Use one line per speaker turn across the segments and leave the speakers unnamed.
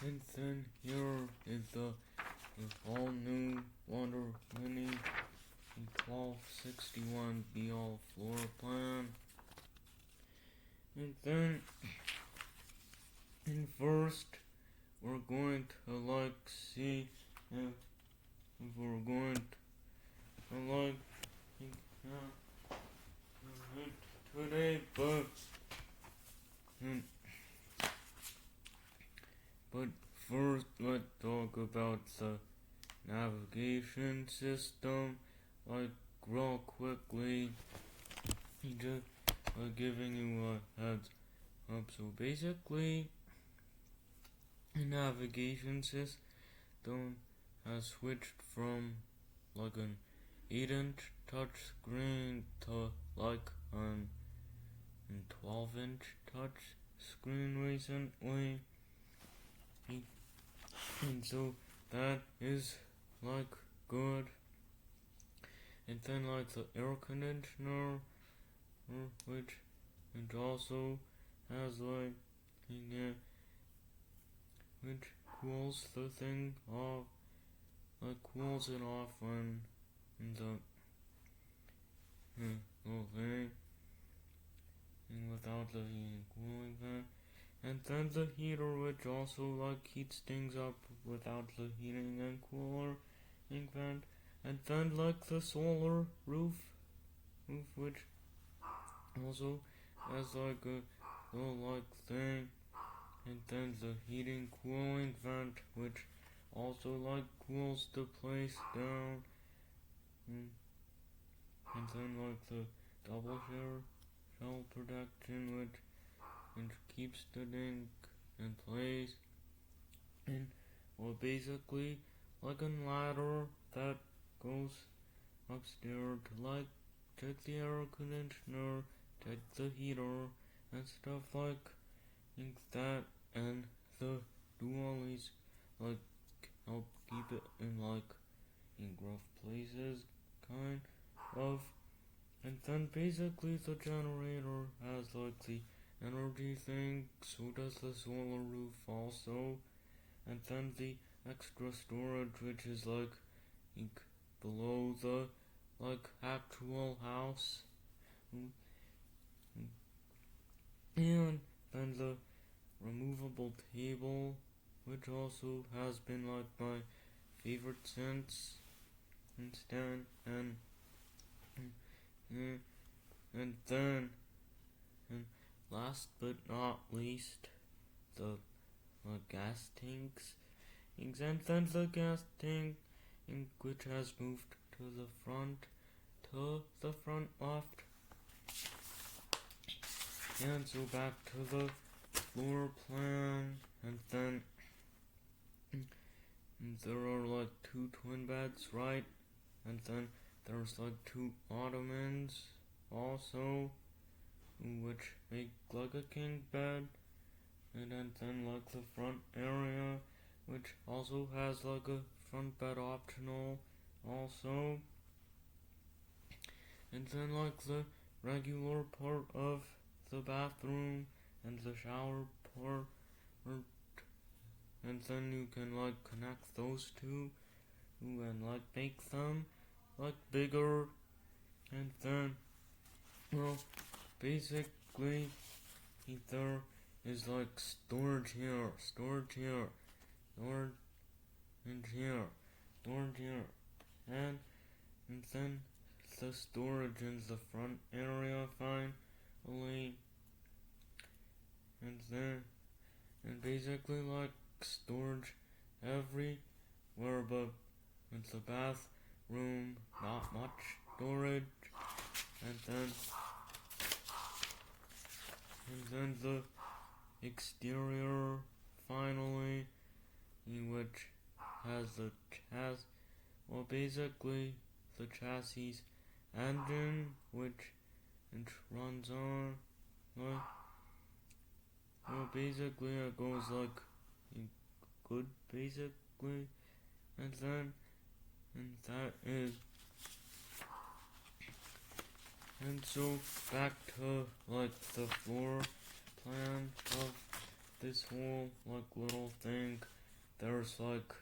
And then here is the all new Wonder Mini 1261 BL floor plan. And then, first, we're going to see if we're going to today, but first let's talk about the navigation system, real quickly, just giving you a heads up. So basically, the navigation system has switched from an 8-inch touch screen to an 12-inch touch screen recently, and so that is good. And then the air conditioner, which it also has which cools the thing off, cools it off when the little thing, and without the heating cooling fan. And then the heater, which also heats things up without the heating and cooling fan. And then the solar roof, which also has a little thing. And then the heating cooling vent, which also cools the place down. And then the double shell protection, which keeps the thing in place. And basically a ladder that goes upstairs to check the air conditioner, check the heater, and stuff that. And the dualies help keep it in rough places, kind of. And then basically the generator has the energy thing, so does the solar roof also. And then the extra storage, which is below the actual house. And then the removable table, which also has been my favorite since then. And then, last but not least, the gas tanks. And then the gas tank, which has moved to the front left. And so back to the floor plan, and then there are 2 twin beds, right? And then there's 2 ottomans also, which make a king bed. And then the front area, which also has a front bed optional also. And then the regular part of the bathroom and the shower part, and then you can connect those two and make them bigger. And then basically there is storage here, storage here, and then the storage in the front area finally. And basically storage everywhere, but in the bathroom not much storage. And then the exterior finally, which has the basically the chassis engine, which it runs on basically it goes good basically. And that is. And so back to the floor plan of this whole little thing. there's like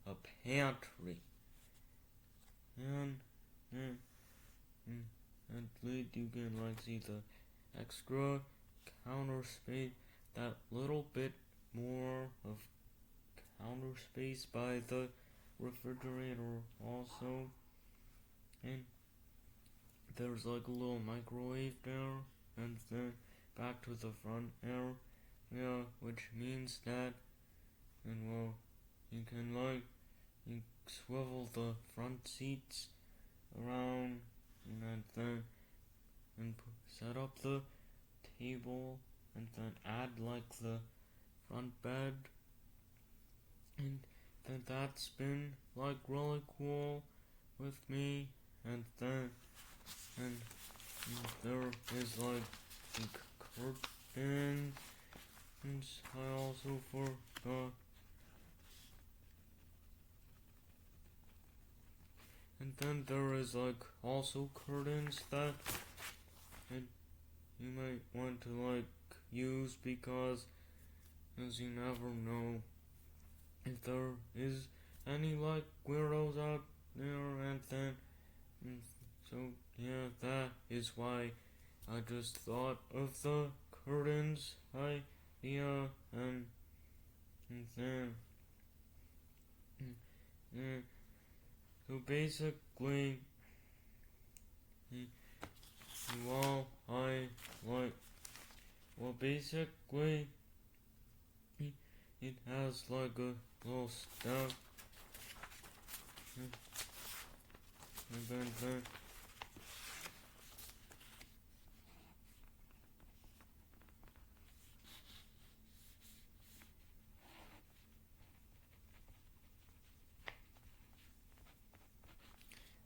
a pantry, and and, and late you can like see the extra counter space, that little bit more of counter space by the refrigerator also, and there's like a little microwave there, and then back to the front area, which means that, and well, you can like, you swivel the front seats around, and then, and set up the table, and then add like the front bed, and then that's been like really cool with me, and then, and there is like curtains, I also forgot, and then there is like also curtains that, and you might want to like use, because as you never know if there is any like weirdos out there, and then, and so yeah, that is why I just thought of the curtains idea, and then, so basically, well, I like, well, basically, it has like a little step, and then,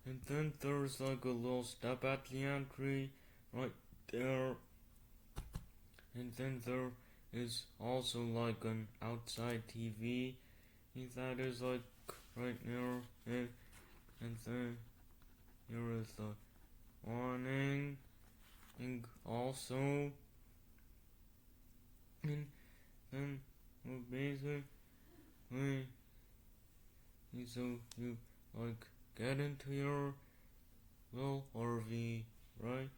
and then there's like a little step at the entry right there, and then there is also like an outside TV that is like right near it, and then here is the awning, and also, and then, well, basically, so you like get into your little RV, right?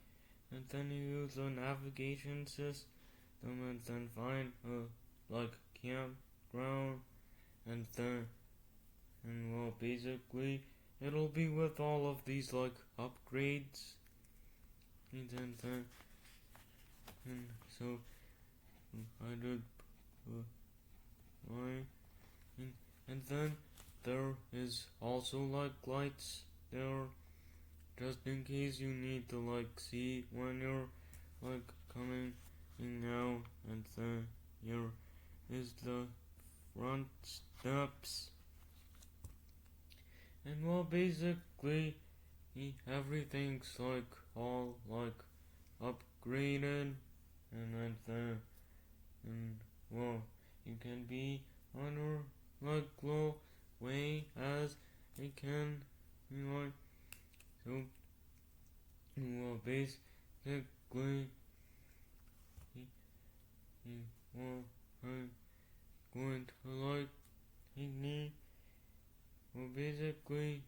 And then you use a navigation system, and then find a like campground, and then, and well, basically it'll be with all of these like upgrades, and then, and so I did my, and then there is also like lights there, just in case you need to like see when you're like coming in now, and then here is the front steps, and well, basically everything's like all like upgraded, and then, and well, you can be on your like low way as it can be like, so well, basically, well, I'm going to like need, well, basically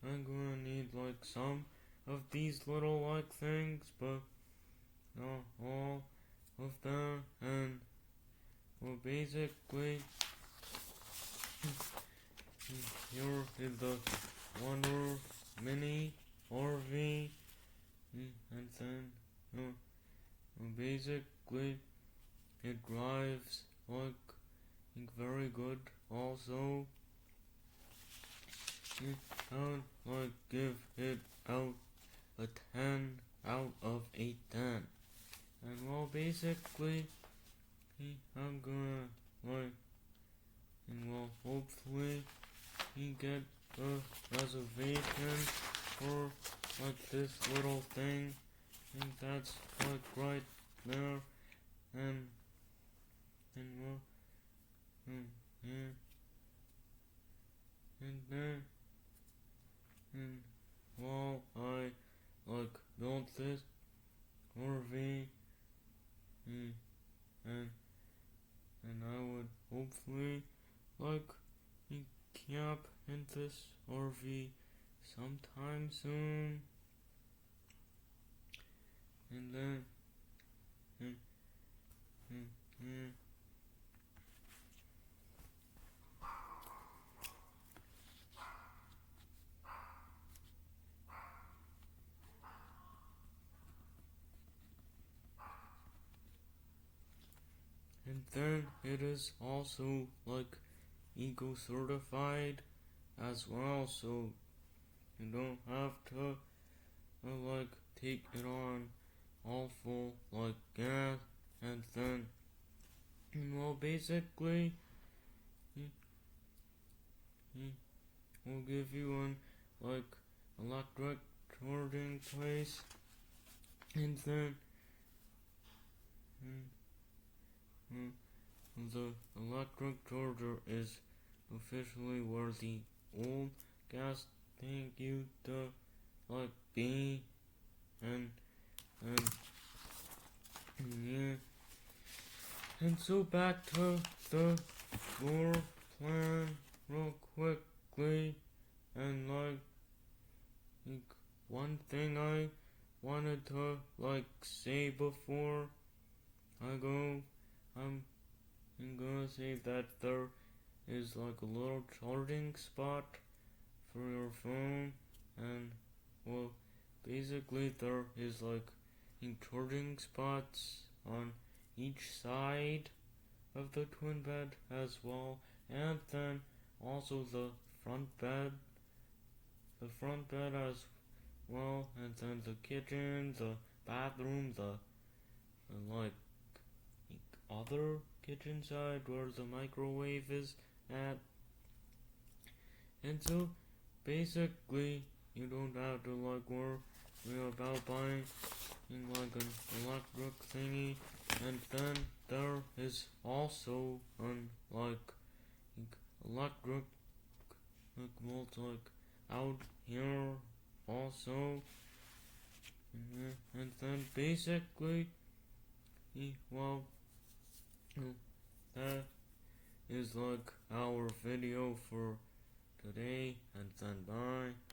I'm gonna need like some of these little like things, but not all of them, and well, basically here is the Wonder Mini RV, and then basically it drives like very good also. I would like give it out a 10 out of a 10, and well, basically I'm gonna like, and well, hopefully get a reservation for like this little thing, and that's like right there, and well, yeah, and then, and while I like built this RV, and I would hopefully like camp in this RV sometime soon. And then, mm, mm, mm. And then it is also like eco certified as well, so you don't have to like take it on all full like gas. And then, well, basically, we'll give you an like electric charging place. And then, mm, mm, the electric charger is officially where the old gas tank used to like be. And yeah. And so back to the floor plan real quickly. And like one thing I wanted to like say before I go, I'm gonna say that there is like a little charging spot for your phone. And well, basically there is like charging spots on each side of the twin bed as well. And then also the front bed as well. And then the kitchen, the bathroom, the like other kitchen side where the microwave is at. And so basically you don't have to like worry about buying like an electric thingy. And then there is also an like electric like out here also. And then basically, well, that is like our video for today. And then bye.